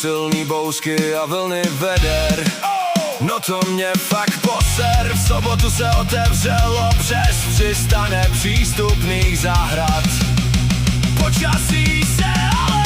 silný bouřky a vlny veder. No to mě fakt poser, v sobotu se otevřelo přes 300 nepřístupných zahrad. Počasí se ale